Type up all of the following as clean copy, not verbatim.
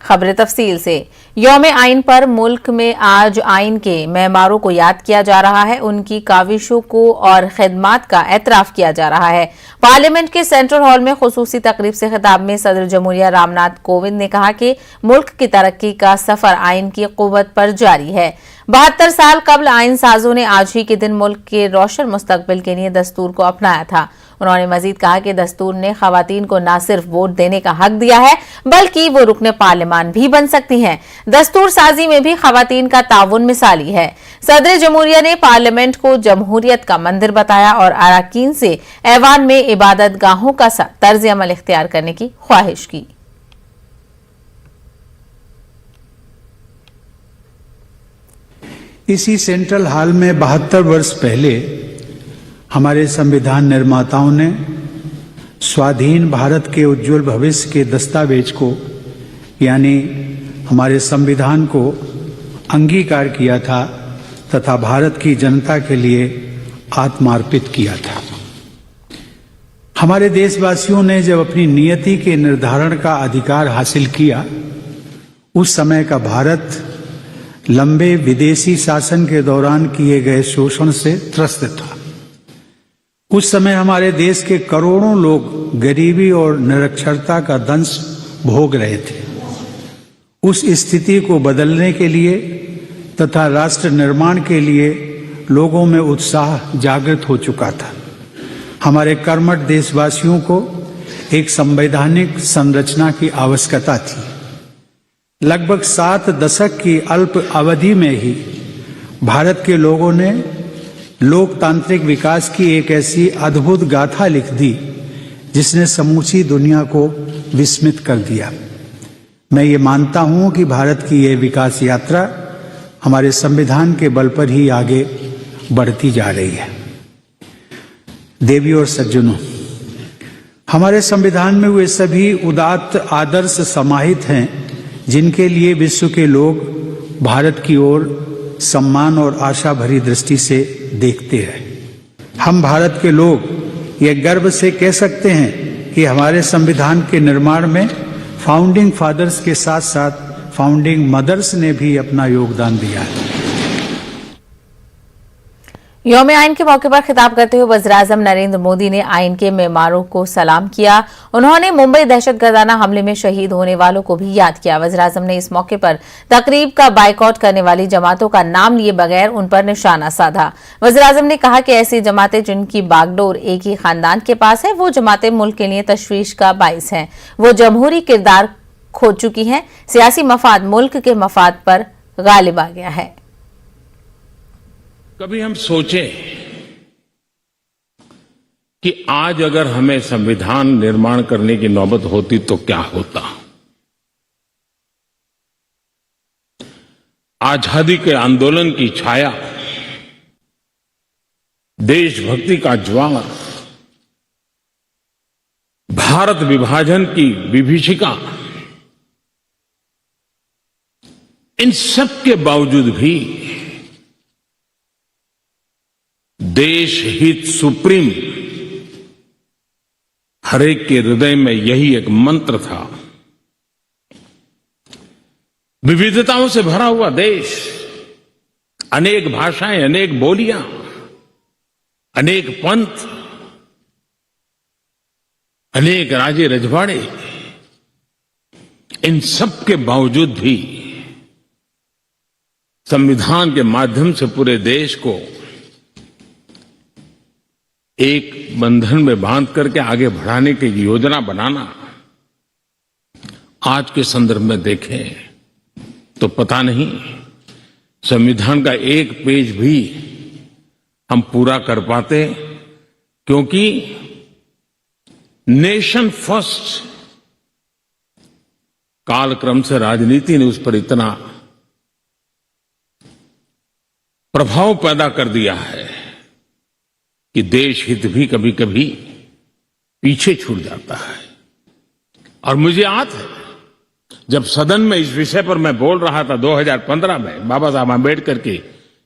खबरें तफसील से। यौम आइन पर मुल्क में आज आइन के मेमारों को याद किया जा रहा है, उनकी काविशों को और खिदमात का एतराफ किया जा रहा है। पार्लियामेंट के सेंट्रल हॉल में खुसूसी तकरीब से खिताब में सदर जमहूरिया रामनाथ कोविंद ने कहा कि मुल्क की तरक्की का सफर आइन की कुव्वत पर जारी है। 72 साल कबल आइन साजों ने आज ही के दिन मुल्क के रोशन मुस्तकबिल के लिए दस्तूर को अपनाया था। उन्होंने मजीद कहा कि दस्तूर ने खवातीन को न सिर्फ वोट देने का हक दिया है, बल्कि वो रुकने पार्लियामान भी बन सकती हैं। दस्तूर साजी में भी खवातीन का ताउन मिसाली है। सदर जमहूरिया ने पार्लियामेंट को जमहूरियत का मंदिर बताया और अरकान से ऐवान में इबादत गाहों का तर्ज अमल इख्तियार करने की ख्वाहिश की। इसी सेंट्रल हॉल में 72 वर्ष पहले हमारे संविधान निर्माताओं ने स्वाधीन भारत के उज्जवल भविष्य के दस्तावेज को यानी हमारे संविधान को अंगीकार किया था तथा भारत की जनता के लिए आत्मार्पित किया था। हमारे देशवासियों ने जब अपनी नियति के निर्धारण का अधिकार हासिल किया, उस समय का भारत लंबे विदेशी शासन के दौरान किए गए शोषण से त्रस्त था। उस समय हमारे देश के करोड़ों लोग गरीबी और निरक्षरता का दंश भोग रहे थे। उस स्थिति को बदलने के लिए तथा राष्ट्र निर्माण के लिए लोगों में उत्साह जागृत हो चुका था। हमारे कर्मठ देशवासियों को एक संवैधानिक संरचना की आवश्यकता थी। लगभग 7 दशक की अल्प अवधि में ही भारत के लोगों ने लोकतांत्रिक विकास की एक ऐसी अद्भुत गाथा लिख दी जिसने समूची दुनिया को विस्मित कर दिया। मैं ये मानता हूं कि भारत की ये विकास यात्रा हमारे संविधान के बल पर ही आगे बढ़ती जा रही है। देवी और सज्जनों, हमारे संविधान में वे सभी उदात्त आदर्श समाहित हैं जिनके लिए विश्व के लोग भारत की ओर सम्मान और आशा भरी दृष्टि से देखते हैं। हम भारत के लोग ये गर्व से कह सकते हैं कि हमारे संविधान के निर्माण में फाउंडिंग फादर्स के साथ साथ फाउंडिंग मदर्स ने भी अपना योगदान दिया है। यौम आइन के मौके पर खिताब करते हुए वज़ीर-ए-आज़म नरेंद्र मोदी ने आइन के मेमारों को सलाम किया। उन्होंने मुंबई दहशतगर्दाना हमले में शहीद होने वालों को भी याद किया। वज़ीर-ए-आज़म ने इस मौके पर तकरीब का बायकॉट करने वाली जमातों का नाम लिए बगैर उन पर निशाना साधा। वज़ीर-ए-आज़म ने कहा कि ऐसी जमातें जिनकी बागडोर एक ही खानदान के पास है, वो जमातें मुल्क के लिए तशवीश का बाइस हैं। वो जमहूरी किरदार खो चुकी हैं। सियासी मफाद मुल्क के मफाद पर गालिब आ गया है। कभी हम सोचें कि आज अगर हमें संविधान निर्माण करने की नौबत होती तो क्या होता। आजादी के आंदोलन की छाया, देशभक्ति का ज्वार, भारत विभाजन की विभीषिका, इन सब के बावजूद भी देश हित सुप्रीम हरेक के हृदय में यही एक मंत्र था। विविधताओं से भरा हुआ देश, अनेक भाषाएं, अनेक बोलियां, अनेक पंथ, अनेक राजे रजवाड़े, इन सब के बावजूद भी संविधान के माध्यम से पूरे देश को एक बंधन में बांध करके आगे बढ़ाने की योजना बनाना, आज के संदर्भ में देखें तो पता नहीं संविधान का एक पेज भी हम पूरा कर पाते, क्योंकि नेशन फर्स्ट कालक्रम से राजनीति ने उस पर इतना प्रभाव पैदा कर दिया है कि देश हित भी कभी कभी पीछे छूट जाता है। और मुझे याद है जब सदन में इस विषय पर मैं बोल रहा था 2015 में बाबा साहब आंबेडकर की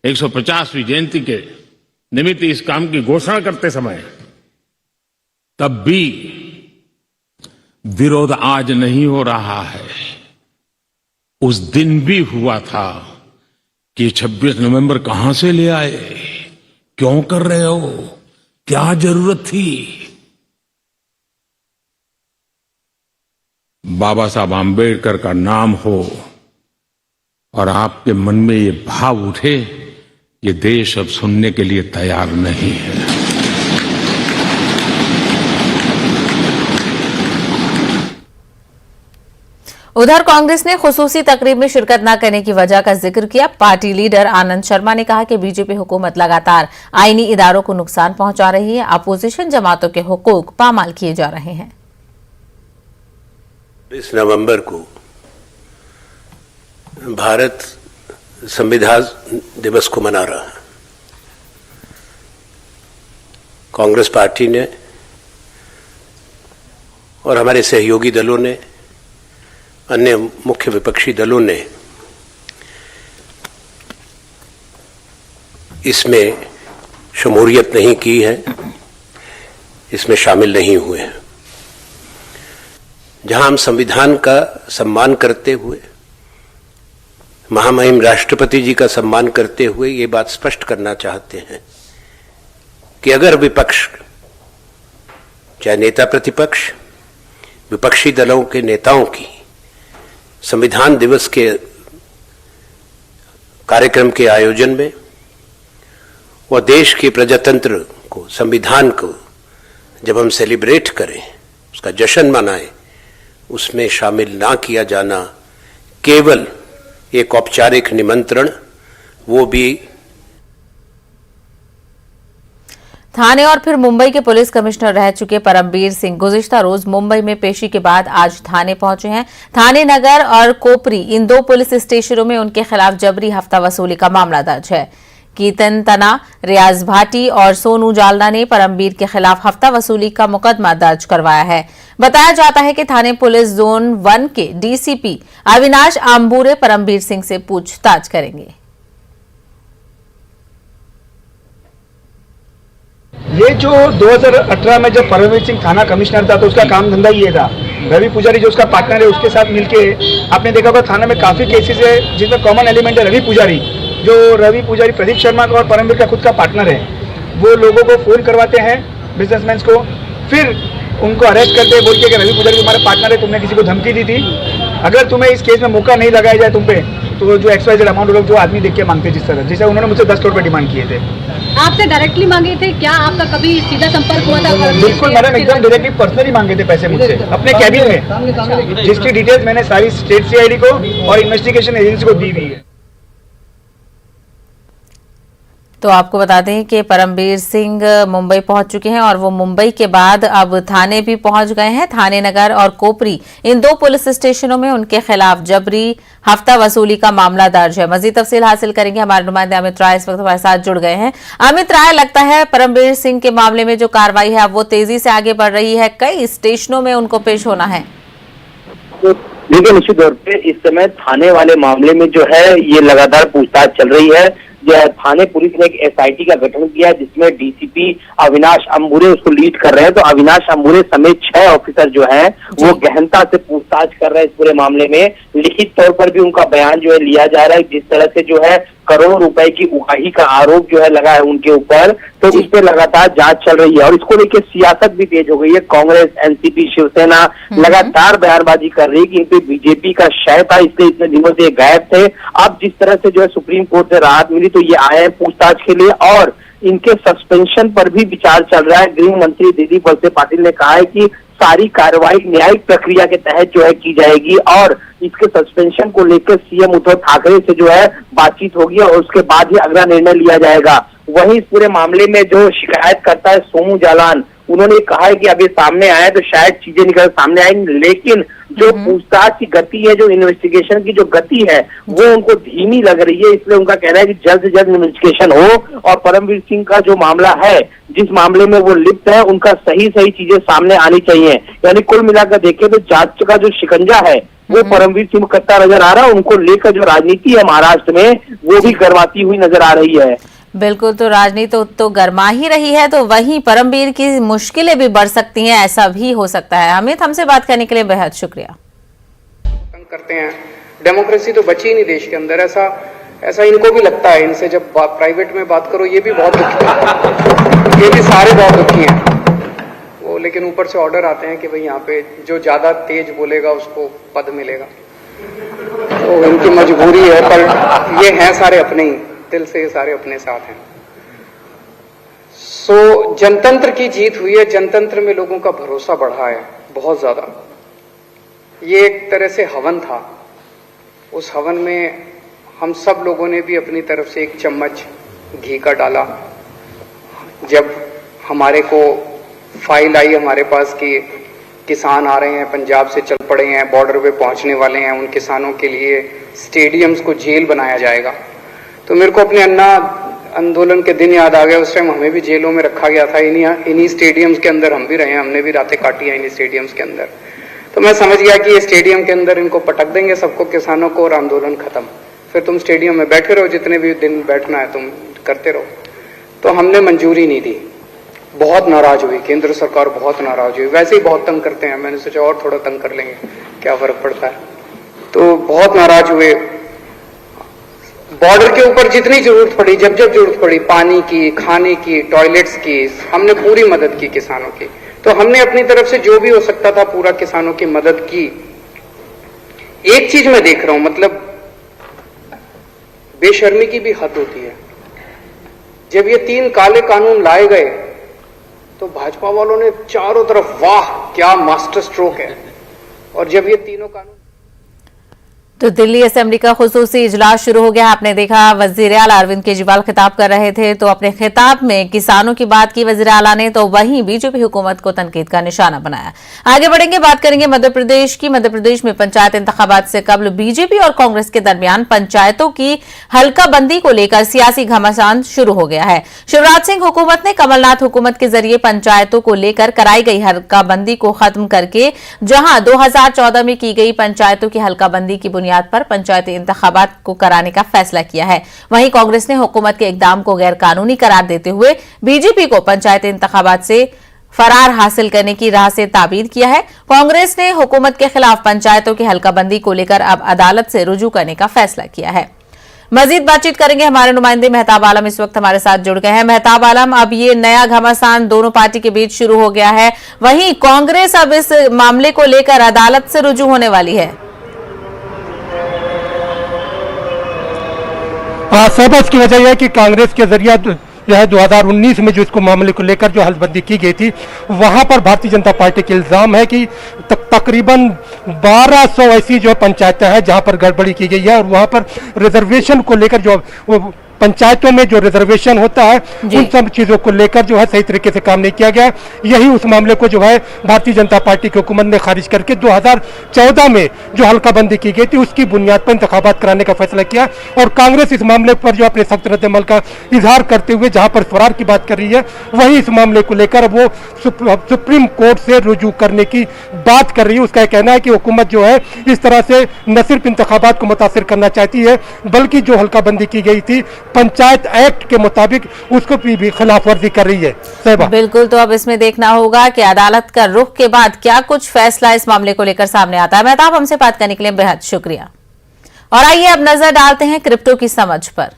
150वीं जयंती के निमित्त इस काम की घोषणा करते समय, तब भी विरोध आज नहीं हो रहा है, उस दिन भी हुआ था कि 26 नवंबर कहां से ले आए, क्यों कर रहे हो, क्या जरूरत थी। बाबा साहब आंबेडकर का नाम हो और आपके मन में ये भाव उठे, ये देश अब सुनने के लिए तैयार नहीं है। उधर कांग्रेस ने खुसूसी तकरीब में शिरकत न करने की वजह का जिक्र किया। पार्टी लीडर आनंद शर्मा ने कहा कि बीजेपी हुकूमत लगातार आईनी इदारों को नुकसान पहुंचा रही है, अपोजिशन जमातों के हुकूक पामाल किए जा रहे हैं। 20 नवंबर को भारत संविधान दिवस को मना रहा है। कांग्रेस पार्टी ने और हमारे सहयोगी दलों ने, अन्य मुख्य विपक्षी दलों ने इसमें शमूलियत नहीं की है, इसमें शामिल नहीं हुए हैं। जहां हम संविधान का सम्मान करते हुए, महामहिम राष्ट्रपति जी का सम्मान करते हुए ये बात स्पष्ट करना चाहते हैं कि अगर विपक्ष, चाहे नेता प्रतिपक्ष, विपक्षी दलों के नेताओं की संविधान दिवस के कार्यक्रम के आयोजन में और देश के प्रजातंत्र को, संविधान को जब हम सेलिब्रेट करें, उसका जश्न मनाएं, उसमें शामिल ना किया जाना केवल एक औपचारिक निमंत्रण, वो भी। थाने और फिर मुंबई के पुलिस कमिश्नर रह चुके परमबीर सिंह गुज़िश्ता रोज मुंबई में पेशी के बाद आज थाने पहुंचे हैं। थाने नगर और कोपरी, इन दो पुलिस स्टेशनों में उनके खिलाफ जबरी हफ्ता वसूली का मामला दर्ज है। कीर्तन तना, रियाज भाटी और सोनू जालना ने परमबीर के खिलाफ हफ्ता वसूली का मुकदमा दर्ज करवाया है। बताया जाता है कि थाने पुलिस जोन 1 के डीसीपी अविनाश आंबूरे परमबीर सिंह से पूछताछ करेंगे। ये जो 2018 में जब परमबीर सिंह थाना कमिश्नर था तो उसका काम धंधा ये था, रवि पुजारी जो उसका पार्टनर है उसके साथ मिलके, आपने देखा होगा थाना में काफी केसेस है जिसमें कॉमन एलिमेंट है रवि पुजारी, जो रवि पुजारी प्रदीप शर्मा का और परमबीर का खुद का पार्टनर है। वो लोगों को फोन करवाते हैं, बिजनेसमैन को, फिर उनको अरेस्ट करते हैं बोल के रवि पुजारी तुम्हारा पार्टनर है, तुमने किसी को धमकी दी थी, अगर तुम्हें इस केस में मौका नहीं लगाया जाए तुम पे, तो जो XYZ अमाउंट लोग जो आदमी देख के मांगते जिस तरह, जैसे उन्होंने मुझसे 10 करोड़ रुपए डिमांड किए थे। आपसे डायरेक्टली मांगे थे क्या? आपका कभी सीधा संपर्क हुआ था? बिल्कुल मैडम, एकदम डायरेक्टली पर्सनली मांगे थे पैसे मुझसे अपने कैबिन में, जिसकी डिटेल्स मैंने सारी स्टेट CID को और इन्वेस्टिगेशन एजेंसी को दी हुई है। तो आपको बता दें कि परमबीर सिंह मुंबई पहुंच चुके हैं और वो मुंबई के बाद अब थाने भी पहुंच गए हैं। थाने नगर और कोपरी, इन दो पुलिस स्टेशनों में उनके खिलाफ जबरी हफ्ता वसूली का मामला दर्ज है। मजीद तफसील हासिल करेंगे, हमारे नुमाइंदे अमित राय इस वक्त हमारे साथ जुड़ गए हैं। अमित राय, लगता है परमबीर सिंह के मामले में जो कार्रवाई है अब वो तेजी से आगे बढ़ रही है, कई स्टेशनों में उनको पेश होना है। देखिए, निश्चित तौर पे इस समय थाने वाले मामले में जो है ये लगातार पूछताछ चल रही है। थाने पुलिस ने एक SIT का गठन किया जिसमें DCP अविनाश अंबुरे उसको लीड कर रहे हैं। तो अविनाश अंबुरे समेत 6 ऑफिसर जो हैं वो गहनता से पूछताछ कर रहे हैं इस पूरे मामले में। लिखित तौर पर भी उनका बयान जो है लिया जा रहा है, जिस तरह से जो है करोड़ों रुपए की उगाही का आरोप जो है लगा है उनके ऊपर, तो इस पे लगातार जांच चल रही है और इसको लेकर सियासत भी तेज हो गई है। कांग्रेस, NCP, शिवसेना लगातार बयानबाजी कर रही है कि इन पे बीजेपी का शय था, इसलिए इतने दिनों से गायब थे। अब जिस तरह से जो है सुप्रीम कोर्ट से राहत मिली तो ये आए हैं पूछताछ के लिए और इनके सस्पेंशन पर भी विचार चल रहा है। गृह मंत्री दिलीप वलसे पाटिल ने कहा है कि सारी कार्रवाई न्यायिक प्रक्रिया के तहत जो है की जाएगी और इसके सस्पेंशन को लेकर CM उद्धव ठाकरे से जो है बातचीत होगी और उसके बाद ही अगला निर्णय लिया जाएगा। वहीं इस पूरे मामले में जो शिकायत करता है सोनू जालान, उन्होंने कहा है कि अब ये सामने आए तो शायद चीजें निकल सामने आएंगी, लेकिन जो पूछताछ की गति है, जो इन्वेस्टिगेशन की जो गति है वो उनको धीमी लग रही है। इसलिए उनका कहना है कि जल्द से जल्द इन्वेस्टिगेशन हो और परमबीर सिंह का जो मामला है, जिस मामले में वो लिप्त है, उनका सही चीजें सामने आनी चाहिए। यानी कुल मिलाकर देखें तो जांच का जो शिकंजा है वो परमबीर सिंह कट्टा नजर आ रहा है। उनको लेकर जो राजनीति है महाराष्ट्र में वो भी गरमाती हुई नजर आ रही है। बिल्कुल, तो राजनीति तो गर्मा ही रही है, तो वहीं परमबीर की मुश्किलें भी बढ़ सकती हैं, ऐसा भी हो सकता है। अमित, हमसे बात करने के लिए बेहद शुक्रिया। करते हैं डेमोक्रेसी तो बची ही नहीं देश के अंदर। ऐसा इनको भी लगता है। इनसे जब प्राइवेट में बात करो ये भी बहुत दुखी हैं, ये भी सारे बहुत दुखी हैं वो, लेकिन ऊपर से ऑर्डर आते हैं कि भाई यहाँ पे जो ज्यादा तेज बोलेगा उसको पद मिलेगा, तो इनकी मजबूरी है। पर ये हैं सारे अपने ही, दिल से ये सारे अपने साथ हैं। सो जनतंत्र की जीत हुई है, जनतंत्र में लोगों का भरोसा बढ़ा है बहुत ज्यादा। ये एक तरह से हवन था, उस हवन में हम सब लोगों ने भी अपनी तरफ से एक चम्मच घी का डाला। जब हमारे को फाइल आई हमारे पास कि किसान आ रहे हैं, पंजाब से चल पड़े हैं, बॉर्डर पे पहुंचने वाले हैं, उन किसानों के लिए स्टेडियम्स को जेल बनाया जाएगा, तो मेरे को अपने अन्ना आंदोलन के दिन याद आ गया। उस टाइम हमें भी जेलों में रखा गया था, इन्हीं स्टेडियम्स के अंदर हम भी रहे हैं, हमने भी रातें काटी हैं इन्हीं स्टेडियम्स के अंदर। तो मैं समझ गया कि ये स्टेडियम के अंदर इनको पटक देंगे सबको, किसानों को, और आंदोलन खत्म। फिर तुम स्टेडियम में बैठे रहो, जितने भी दिन बैठना है तुम करते रहो। तो हमने मंजूरी नहीं दी, बहुत नाराज हुई केंद्र सरकार, बहुत नाराज हुई। वैसे ही बहुत तंग करते हैं, मैंने सोचा और थोड़ा तंग कर लेंगे, क्या फर्क पड़ता है। तो बहुत नाराज हुए। बॉर्डर के ऊपर जितनी जरूरत पड़ी, जब जरूरत पड़ी, पानी की, खाने की, टॉयलेट्स की, हमने पूरी मदद की किसानों की। तो हमने अपनी तरफ से जो भी हो सकता था पूरा किसानों की मदद की। एक चीज मैं देख रहा हूं, मतलब बेशर्मी की भी हद होती है। जब ये 3 काले कानून लाए गए तो भाजपा वालों ने चारों तरफ वाह क्या मास्टर स्ट्रोक है, और जब ये तीनों कानून तो दिल्ली असेंबली का खुसूसी इजलास शुरू हो गया। आपने देखा वजीर आला अरविंद केजरीवाल खिताब कर रहे थे, तो अपने खिताब में किसानों की बात की वजीर आला ने, तो वहीं बीजेपी हुकूमत को तनकीद का निशाना बनाया। आगे बढ़ेंगे, बात करेंगे मध्य प्रदेश की। मध्य प्रदेश में पंचायत इंतखाबात से कबल बीजेपी और कांग्रेस के दरमियान पंचायतों की हल्काबंदी को लेकर सियासी घमासान शुरू हो गया है। शिवराज सिंह हुकूमत ने कमलनाथ हुकूमत के जरिए पंचायतों को लेकर कराई गई हल्काबंदी को खत्म करके जहां 2014 में की गई पंचायतों की हल्काबंदी की बुनियाद पर पंचायती इंतखाबात को कराने का फैसला किया है। वहीं कांग्रेस ने हुकूमत के इकदाम को गैर कानूनी करार देते हुए बीजेपी को पंचायती इंतखाबात से फरार हासिल करने की राह से ताबीर किया है। कांग्रेस ने हुकूमत के खिलाफ पंचायतों की हल्काबंदी को लेकर अब अदालत से रुजू करने का फैसला किया है। मजीद बातचीत करेंगे, हमारे नुमाइंदे मेहताब आलम इस वक्त हमारे साथ जुड़ गए हैं। मेहताब आलम, अब ये नया घमासान दोनों पार्टी के बीच शुरू हो गया है, वहीं कांग्रेस अब इस मामले को लेकर अदालत से रुजू होने वाली है। सहबस की वजह यह है कि कांग्रेस के जरिए जो है 2019 में जो इसको मामले को लेकर जो हल्बंदी की गई थी, वहां पर भारतीय जनता पार्टी के इल्जाम है कि तकरीबन 1200 ऐसी जो पंचायतें हैं जहां पर गड़बड़ी की गई है, और वहां पर रिजर्वेशन को लेकर जो पंचायतों में जो रिजर्वेशन होता है उन सब चीजों को लेकर जो है सही तरीके से काम नहीं किया गया। यही उस मामले को जो है भारतीय जनता पार्टी की हुकूमत ने खारिज करके 2014 में जो हल्काबंदी की गई थी उसकी बुनियाद पर इंतखाबात कराने का फैसला किया, और कांग्रेस इस मामले पर जो अपने सख्त रद्द-ए-अमल का इजहार करते हुए जहां पर फरार की बात कर रही है, वही इस मामले को लेकर वो सुप्रीम कोर्ट से रुजू करने की बात कर रही है। उसका कहना है कि हुकूमत जो है इस तरह से न सिर्फ इंतखाबात को मुतासिर करना चाहती है, बल्कि जो हल्काबंदी की गई थी पंचायत एक्ट के मुताबिक उसको भी खिलाफ वर्जी कर रही है। बिल्कुल, तो अब इसमें देखना होगा कि अदालत का रुख के बाद क्या कुछ फैसला इस मामले को लेकर सामने आता है। मेहताब, हमसे बात करने के लिए बेहद शुक्रिया। और आइए अब नजर डालते हैं क्रिप्टो की समझ पर।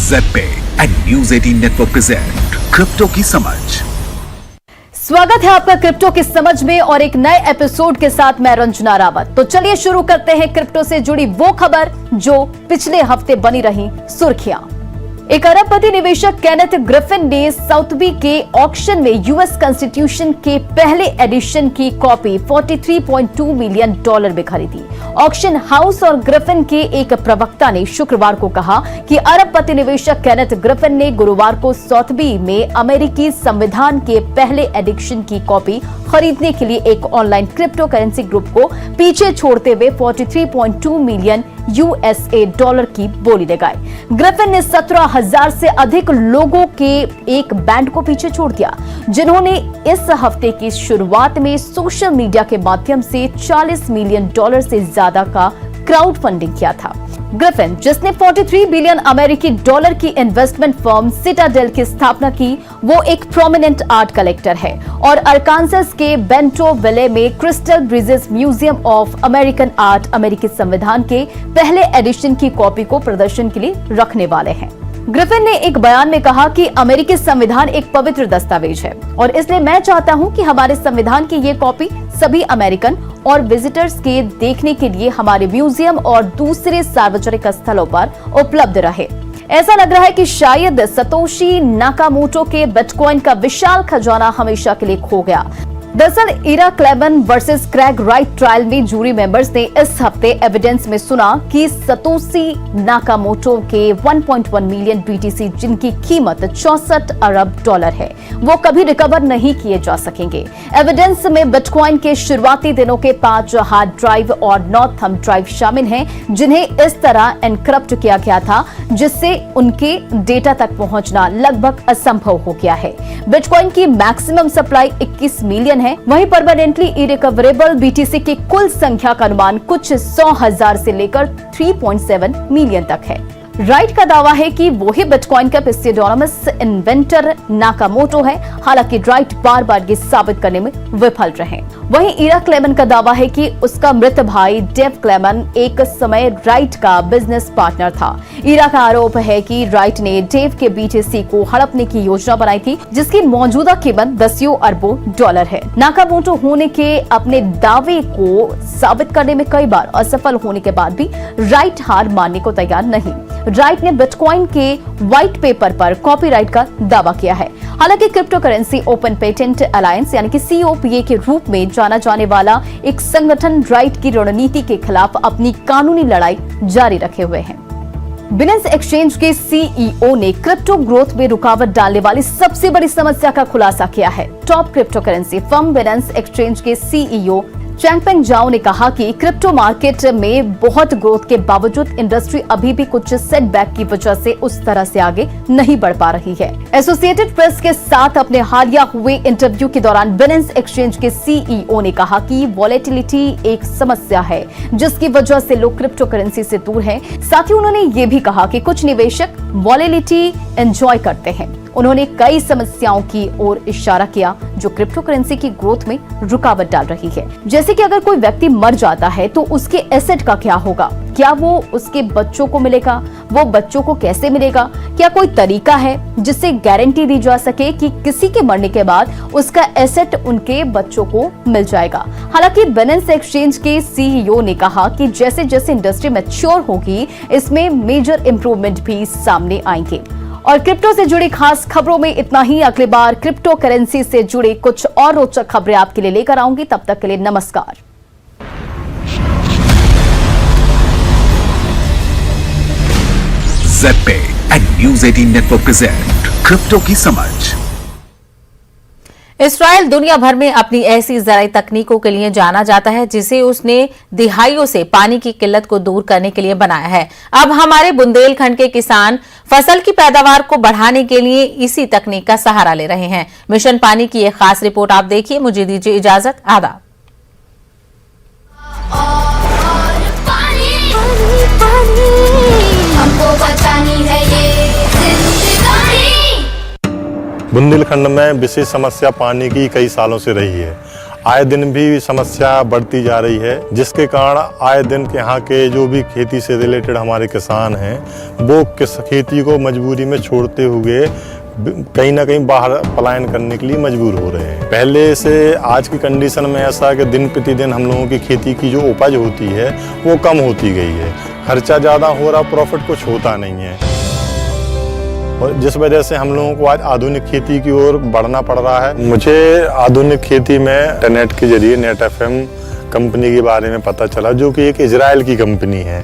ZebPay and News 18 network present crypto की समझ। स्वागत है आपका क्रिप्टो की समझ में और एक नए एपिसोड के साथ मैं रंजना रावत। तो चलिए शुरू करते हैं क्रिप्टो से जुड़ी वो खबर जो पिछले हफ्ते बनी रही सुर्खियां। एक अरबपति निवेशक केनेथ ग्रिफिन ने साउथबी के ऑक्शन में यूएस कॉन्स्टिट्यूशन के पहले एडिशन की कॉपी $43.2 मिलियन में खरीदी। ऑक्शन हाउस और ग्रिफिन के एक प्रवक्ता ने शुक्रवार को कहा कि अरबपति निवेशक केनेथ ग्रिफिन ने गुरुवार को साउथबी में अमेरिकी संविधान के पहले एडिशन की कॉपी खरीदने के लिए एक ऑनलाइन क्रिप्टो करेंसी ग्रुप को पीछे छोड़ते हुए $43.2 मिलियन की बोली लगाई। ग्रिफिन ने 17,000 से अधिक लोगों के एक बैंड को पीछे छोड़ दिया, जिन्होंने इस हफ्ते की शुरुआत में सोशल मीडिया के माध्यम से $40 मिलियन से ज्यादा का क्राउड फंडिंग किया था। ग्रिफिन, जिसने 43 बिलियन अमेरिकी डॉलर की इन्वेस्टमेंट फर्म सिटाडेल की स्थापना की, वो एक प्रोमिनेंट आर्ट कलेक्टर है और अरकानसास के बेंटोविले में crystal bridges museum of American art अमेरिकी संविधान के पहले एडिशन की कॉपी को प्रदर्शन के लिए रखने वाले हैं। ग्रिफिन ने एक बयान में कहा कि अमेरिकी संविधान एक पवित्र दस्तावेज है और इसलिए मैं चाहता हूं कि हमारे संविधान की ये कॉपी सभी अमेरिकन और विजिटर्स के देखने के लिए हमारे म्यूजियम और दूसरे सार्वजनिक स्थलों पर उपलब्ध रहे। ऐसा लग रहा है कि शायद सतोशी नाकामोटो के बिटकॉइन का विशाल खजाना हमेशा के लिए खो गया। दरअसल इरा क्लेमन वर्सेस क्रेग राइट ट्रायल में जूरी मेंबर्स ने इस हफ्ते एविडेंस में सुना कि सतोशी नाकामोटो के 1.1 मिलियन बीटीसी, जिनकी कीमत 64 अरब डॉलर है, वो कभी रिकवर नहीं किए जा सकेंगे। एविडेंस में बिटकॉइन के शुरुआती दिनों के 5 हार्ड ड्राइव और 9 थंब ड्राइव शामिल हैं, जिन्हें इस तरह एनक्रिप्ट किया गया था जिससे उनके डेटा तक पहुंचना लगभग असंभव हो गया है। बिटकॉइन की मैक्सिमम सप्लाई 21 मिलियन है, वहीं परमानेंटली इरिकवरेबल बीटीसी की कुल संख्या का अनुमान कुछ 100,000 से लेकर 3.7 मिलियन तक है। राइट का दावा है कि वो ही बिटकॉइन का पिस्यूडोनिमस इन्वेंटर नाकामोटो है, हालांकि राइट बार बार ये साबित करने में विफल रहे। वहीं इरा क्लेमन का दावा है कि उसका मृत भाई डेव क्लेमन एक समय राइट का बिजनेस पार्टनर था। इरा का आरोप है कि राइट ने डेव के बीटीसी को हड़पने की योजना बनाई थी, जिसकी मौजूदा कीमत 10 अरबों डॉलर है। नाकामोटो होने के अपने दावे को साबित करने में कई बार असफल होने के बाद भी राइट हार मानने को तैयार नहीं। राइट ने बिटकॉइन के व्हाइट पेपर पर कॉपीराइट का दावा किया है। हालांकि crypto currency open patent alliance यानी कि COPA के रूप में जाना जाने वाला एक संगठन राइट की रणनीति के खिलाफ अपनी कानूनी लड़ाई जारी रखे हुए हैं। बिनेंस एक्सचेंज के CEO ने क्रिप्टो ग्रोथ में रुकावट डालने वाली सबसे बड़ी समस्या का खुलासा किया है। Top crypto currency firm Binance exchange के CEO चैंगपेंग जाओ ने कहा कि क्रिप्टो मार्केट में बहुत ग्रोथ के बावजूद इंडस्ट्री अभी भी कुछ सेटबैक की वजह से उस तरह से आगे नहीं बढ़ पा रही है। एसोसिएटेड प्रेस के साथ अपने हालिया हुए इंटरव्यू के दौरान बिनेंस एक्सचेंज के CEO ने कहा कि वॉलेटिलिटी एक समस्या है जिसकी वजह से लोग क्रिप्टो करेंसी से दूर हैं। साथ ही उन्होंने ये भी कहा कि कुछ निवेशक वॉलेटिलिटी एंजॉय करते हैं। उन्होंने कई समस्याओं की ओर इशारा किया जो क्रिप्टो करेंसी की ग्रोथ में रुकावट डाल रही है, जैसे कि अगर कोई व्यक्ति मर जाता है तो उसके एसेट का क्या होगा, क्या वो उसके बच्चों को मिलेगा, वो बच्चों को कैसे मिलेगा, क्या कोई तरीका है जिससे गारंटी दी जा सके कि किसी के मरने के बाद उसका एसेट उनके बच्चों को मिल जाएगा। हालांकि बिनेंस एक्सचेंज के CEO ने कहा कि जैसे जैसे इंडस्ट्री मैच्योर होगी इसमें मेजर इंप्रूवमेंट भी सामने आएंगे। और क्रिप्टो से जुड़ी खास खबरों में इतना ही। अगली बार क्रिप्टो करेंसी से जुड़ी कुछ और रोचक खबरें आपके लिए लेकर आऊंगी। तब तक के लिए नमस्कार। ZPay and News 18 network present crypto की समझ। इसराइल दुनिया भर में अपनी ऐसी ज़राई तकनीकों के लिए जाना जाता है जिसे उसने दिहाइयों से पानी की किल्लत को दूर करने के लिए बनाया है। अब हमारे बुंदेलखंड के किसान फसल की पैदावार को बढ़ाने के लिए इसी तकनीक का सहारा ले रहे हैं। मिशन पानी की एक खास रिपोर्ट आप देखिए। मुझे दीजिए इजाजत। आदाब। बुंदेलखंड में विशेष समस्या पानी की कई सालों से रही है। आए दिन भी समस्या बढ़ती जा रही है, जिसके कारण आए दिन के यहाँ के जो भी खेती से रिलेटेड हमारे किसान हैं वो खेती को मजबूरी में छोड़ते हुए कहीं ना कहीं बाहर पलायन करने के लिए मजबूर हो रहे हैं। पहले से आज की कंडीशन में ऐसा कि दिन प्रतिदिन हम लोगों की खेती की जो उपज होती है वो कम होती गई है। खर्चा ज़्यादा हो रहा, प्रॉफिट कुछ होता नहीं है, और जिस वजह से हम लोगों को आज आधुनिक खेती की ओर बढ़ना पड़ रहा है। मुझे आधुनिक खेती में इंटरनेट के जरिए नेट FM कंपनी के बारे में पता चला, जो कि एक इजराइल की कंपनी है।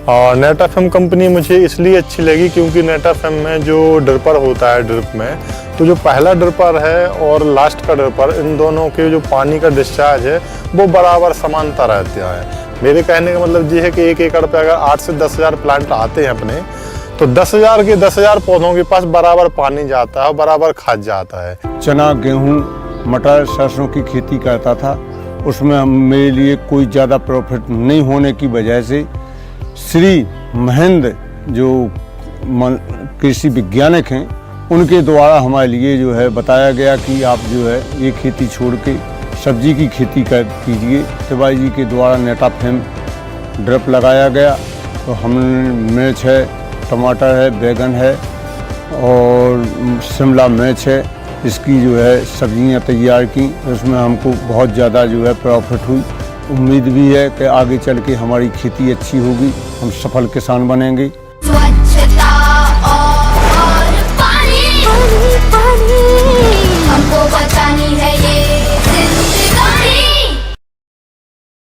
और नेट FM कंपनी मुझे इसलिए अच्छी लगी क्योंकि नेट FM में जो ड्रिपर होता है ड्रिप में, तो जो पहला ड्रिपर है और लास्ट का ड्रिपर, इन दोनों के जो पानी का डिस्चार्ज है वो बराबर समानता रहता है। मेरे कहने का मतलब ये है कि 1 एकड़ पे अगर 8 से 10 हज़ार प्लांट आते हैं अपने, तो 10,000 के 10,000 पौधों के पास बराबर पानी जाता है और बराबर खाद जाता है। चना, गेहूं, मटर, सरसों की खेती करता था, उसमें मेरे लिए कोई ज़्यादा प्रॉफिट नहीं होने की वजह से श्री महेंद्र जो कृषि वैज्ञानिक हैं उनके द्वारा हमारे लिए जो है बताया गया कि आप जो है ये खेती छोड़ के सब्जी की खेती कर कीजिए। शिवाजी जी के द्वारा नेटाफेम ड्रिप लगाया गया तो हमने मिर्च है, टमाटर है, बैगन है और शिमला मिर्च है, इसकी जो है सब्जियां तैयार की। उसमें हमको बहुत ज़्यादा जो है प्रॉफिट हुई। उम्मीद भी है कि आगे चल के हमारी खेती अच्छी होगी, हम सफल किसान बनेंगे।